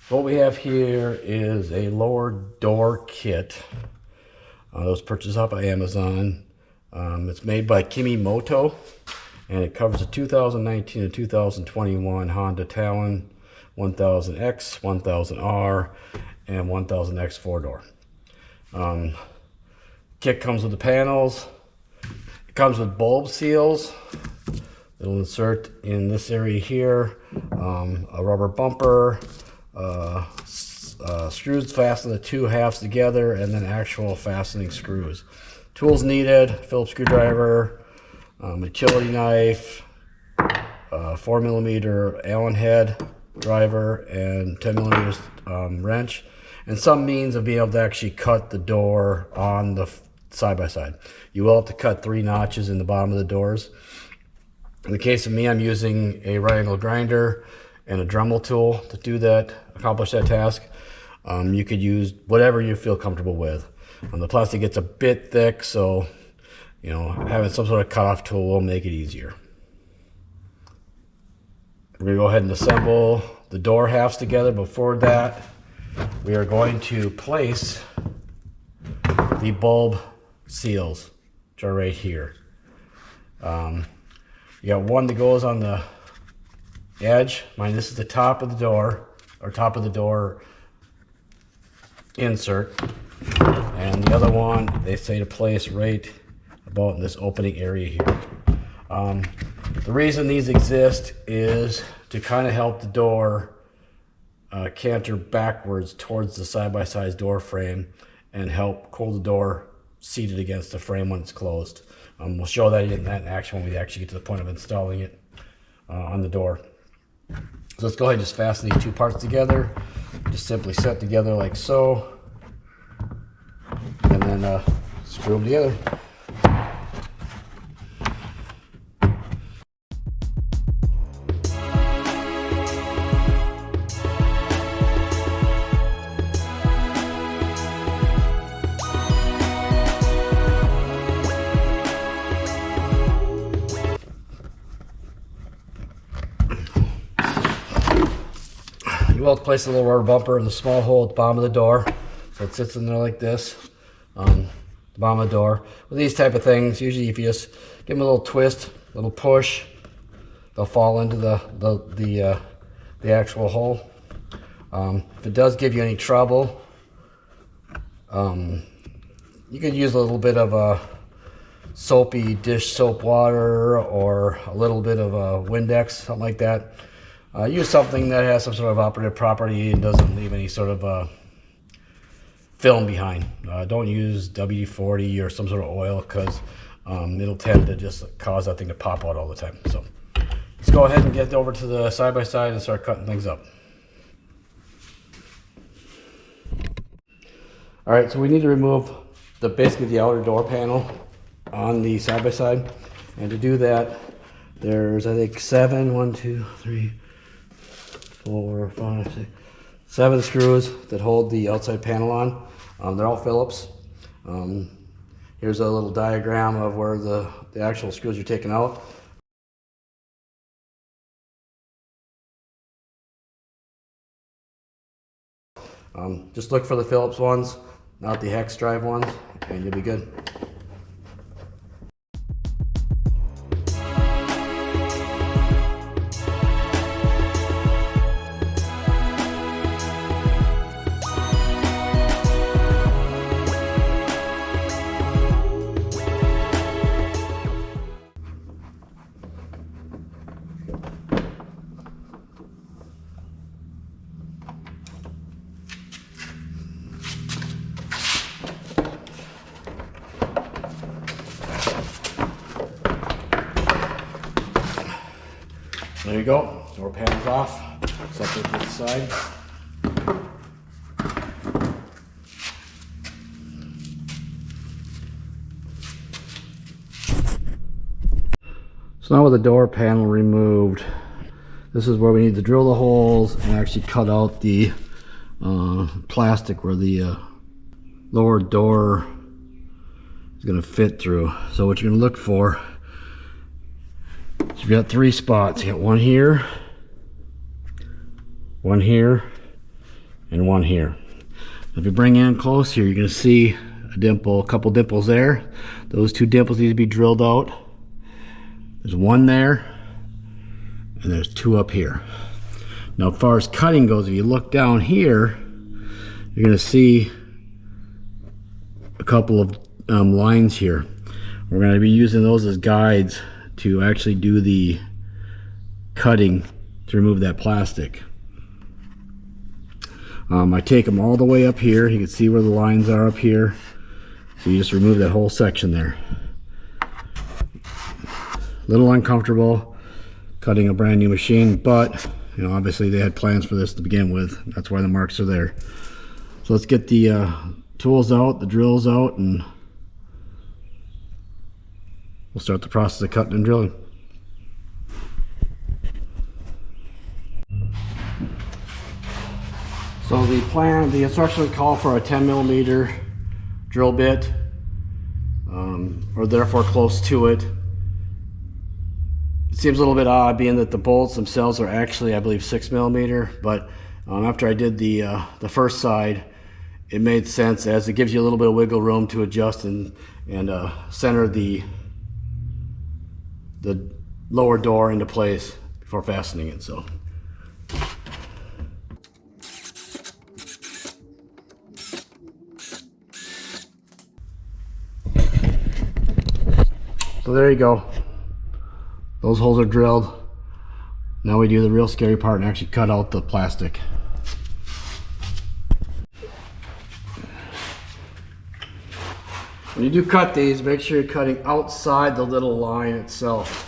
What we have here is a lower door kit. It was purchased off of Amazon. It's made by Kemimoto, and it covers a 2019 and 2021 Honda Talon 1000X, 1000R, and 1000X four-door. Kit comes with the panels. It comes with bulb seals. It'll insert in this area here a rubber bumper, screws fasten the two halves together, and then actual fastening screws. Tools needed: Phillips screwdriver, utility knife, 4mm Allen head driver, and 10mm wrench, and some means of being able to actually cut the door on the side-by-side. You will have to cut 3 notches in the bottom of the doors. In the case of me, I'm using a right angle grinder and a Dremel tool to do that, accomplish that task. You could use whatever you feel comfortable with. The plastic gets a bit thick, so having some sort of cutoff tool will make it easier. We're going to go ahead and assemble the door halves together. Before that, we are going to place the bulb seals, which are right here. You got one that goes on the edge. This is the top of the door, or top of the door insert. And the other one, they say to place right about in this opening area here. The reason these exist is to kind of help the door canter backwards towards the side-by-side door frame and help hold the door seated against the frame when it's closed. We'll show that in action when we actually get to the point of installing it on the door. So let's go ahead and just fasten these two parts together. Just simply set together like so, and then screw them together. You will place a little rubber bumper in the small hole at the bottom of the door, so it sits in there like this, the bottom of the door. With these type of things, usually if you just give them a little twist, a little push, they'll fall into the actual hole. If it does give you any trouble, you could use a little bit of a soapy dish soap water or a little bit of a Windex, something like that. Use something that has some sort of operative property and doesn't leave any sort of film behind. Don't use WD-40 or some sort of oil, because it'll tend to just cause that thing to pop out all the time. So let's go ahead and get over to the side-by-side and start cutting things up. All right, so we need to remove basically the outer door panel on the side-by-side. And to do that, there's, I think, 7 screws that hold the outside panel on. They're all Phillips. Here's a little diagram of where the actual screws are taken out. Just look for the Phillips ones, not the hex drive ones, and you'll be good. There you go, door panel's off, separate to the side. So now with the door panel removed, this is where we need to drill the holes and actually cut out the plastic where the lower door is going to fit through. So what you're going to look for, you've got 3 spots. You got one here, and one here. If you bring in close here, you're going to see a dimple, a couple dimples there. Those two dimples need to be drilled out. There's one there, and there's two up here. Now, as far as cutting goes, if you look down here, you're going to see a couple of lines here. We're going to be using those as guides to actually do the cutting to remove that plastic. I take them all the way up here. You can see where the lines are up here. So you just remove that whole section there. A little uncomfortable cutting a brand new machine, but you know, obviously they had plans for this to begin with. That's why the marks are there. So let's get the tools out, the drills out, and we'll start the process of cutting and drilling. So the instructions call for a 10mm drill bit, or therefore close to it. It seems a little bit odd being that the bolts themselves are actually, I believe, 6mm, but after I did the first side, it made sense as it gives you a little bit of wiggle room to adjust and center the lower door into place before fastening it. So. So there you go. Those holes are drilled. Now we do the real scary part and actually cut out the plastic. When you do cut these, make sure you're cutting outside the little line itself.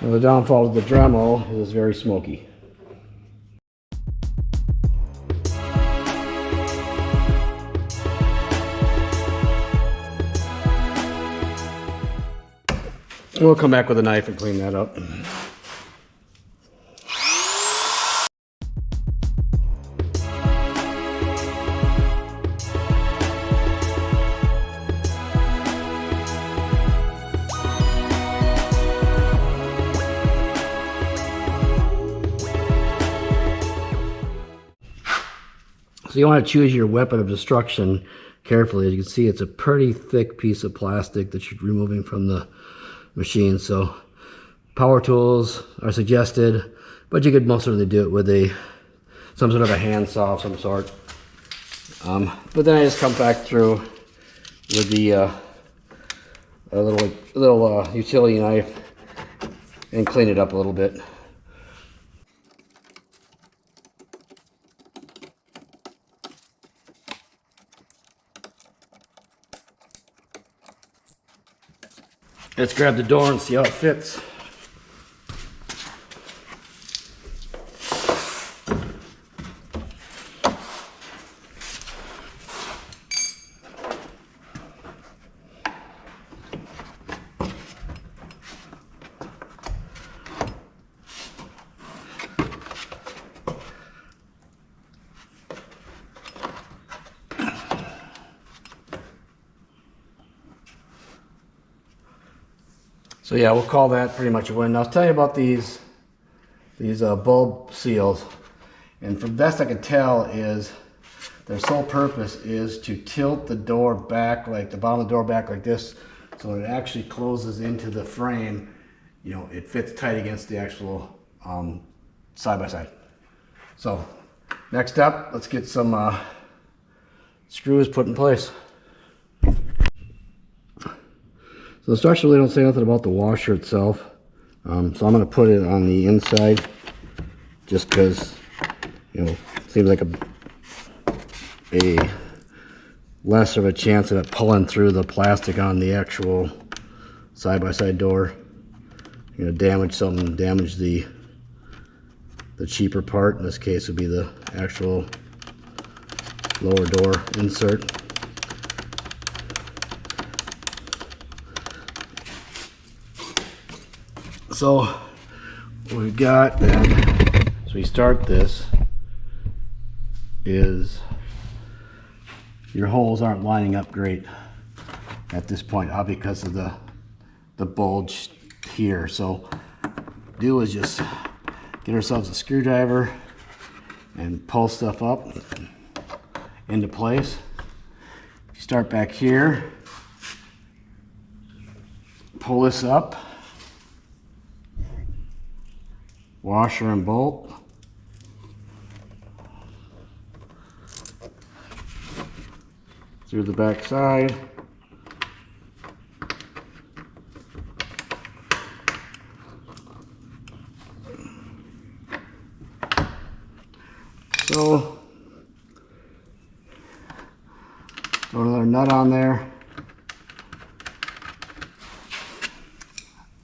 Now the downfall of the Dremel is it's very smoky. We'll come back with a knife and clean that up. So you want to choose your weapon of destruction carefully. As you can see, it's a pretty thick piece of plastic that you're removing from the machine. So power tools are suggested, but you could most certainly do it with some sort of a handsaw of some sort. But then I just come back through with the a little utility knife and clean it up a little bit. Let's grab the door and see how it fits. So yeah, we'll call that pretty much a win. Now I'll tell you about these bulb seals, and from best I can tell is their sole purpose is to tilt the door back, like the bottom of the door back like this, so it actually closes into the frame. You know, it fits tight against the actual side by side. So next up, let's get some screws put in place. So the instructions really don't say nothing about the washer itself. So I'm going to put it on the inside just because, you know, it seems like a less of a chance of it pulling through the plastic on the actual side-by-side door. You're going to damage something, damage the the cheaper part. In this case would be the actual lower door insert. So we've got then, so we start this, is your holes aren't lining up great at this point, all because of the bulge here. So do is just get ourselves a screwdriver and pull stuff up into place. Start back here, pull this up, washer and bolt, through the back side, so throw another nut on there,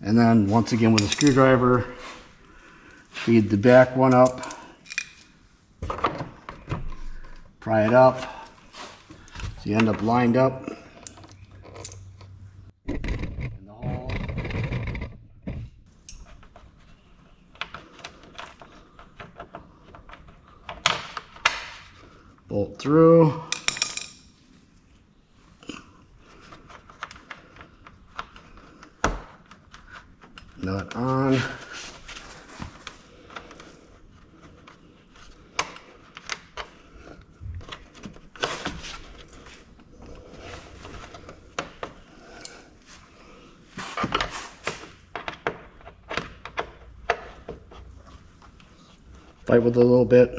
and then once again with a screwdriver feed the back one up, pry it up so you end up lined up in the hole. Bolt through. Nut on. Fight with it a little bit.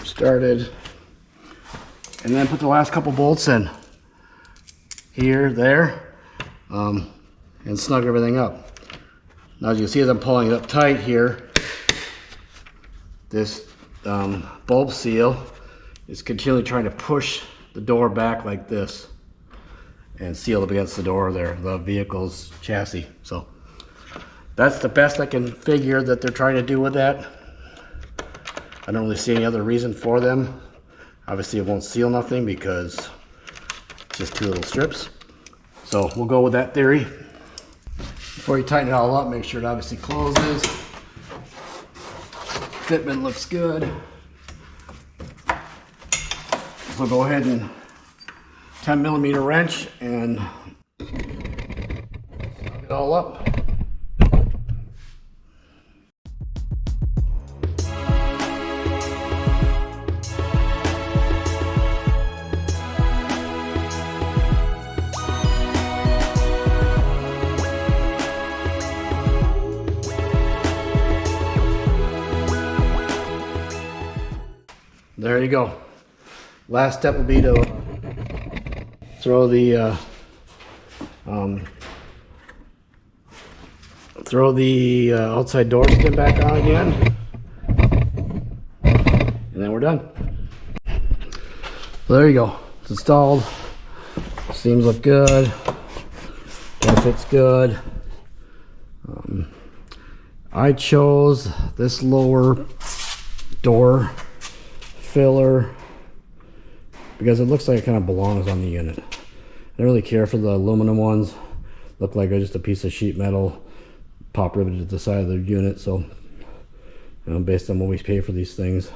Started, and then put the last couple bolts in here, there, and snug everything up. Now as you can see, as I'm pulling it up tight here, this bulb seal is continually trying to push the door back like this and seal up against the door there, the vehicle's chassis. So that's the best I can figure that they're trying to do with that. I don't really see any other reason for them. Obviously it won't seal nothing because it's just two little strips. So we'll go with that theory. Before you tighten it all up, make sure it obviously closes. Fitment looks good. So go ahead and 10mm wrench and snug it all up. There you go. Last step would be to throw the outside door skin back on again, and then we're done. So there you go. It's installed. Seams look good. It fits good. I chose this lower door filler because it looks like it kind of belongs on the unit. I don't really care for the aluminum ones. Look like just a piece of sheet metal pop riveted to the side of the unit. So, you know, based on what we pay for these things,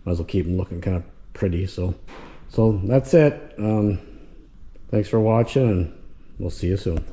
might as well keep them looking kind of pretty. So that's it. Thanks for watching, and we'll see you soon.